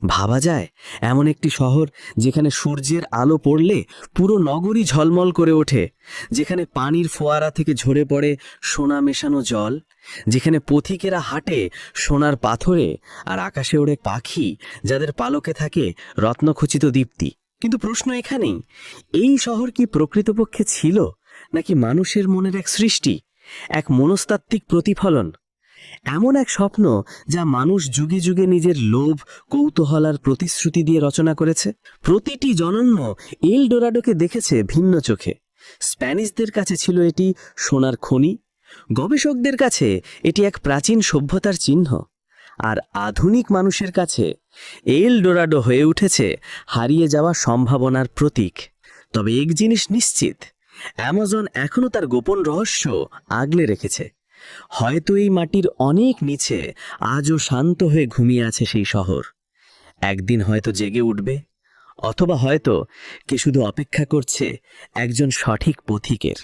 ভাবা যায় এমন একটি শহর যেখানে সূর্যের আলো পড়লে পুরো নগরী ঝলমল করে ওঠে, যেখানে পানির ফোয়ারা থেকে ঝরে পড়ে সোনা মেশানো জল, যেখানে পথিকেরা হাঁটে সোনার পাথরে আর আকাশে ওড়ে পাখি যাদের পালকে থাকে রত্নখচিত দীপ্তি। কিন্তু প্রশ্ন এখানেই, এই শহর কি প্রকৃতপক্ষে ছিল, নাকি মানুষের মনের এক সৃষ্টি, এক মনস্তাত্ত্বিক প্রতিফলন? এমন এক স্বপ্ন যা মানুষ যুগে যুগে নিজের লোভ, কৌতূহল আর প্রতিশ্রুতি দিয়ে রচনা করেছে। প্রতিটি জনন্য এল ডোরাডোকে দেখেছে ভিন্ন চোখে। স্প্যানিশদের কাছে ছিল এটি সোনার খনি, গবেষকদের কাছে এটি এক প্রাচীন সভ্যতার চিহ্ন, আর আধুনিক মানুষের কাছে এল ডোরাডো হয়ে উঠেছে হারিয়ে যাওয়া সম্ভাবনার প্রতীক। তবে এক জিনিস নিশ্চিত, অ্যামাজন এখনও তার গোপন রহস্য আগলে রেখেছে। হয়তো এই মাটির অনেক নিচে আজও শান্ত হয়ে ঘুমিয়ে আছে সেই শহর। একদিন হয়তো জেগে উঠবে, অথবা হয়তো কে শুধু অপেক্ষা করছে একজন সঠিক পথিকের।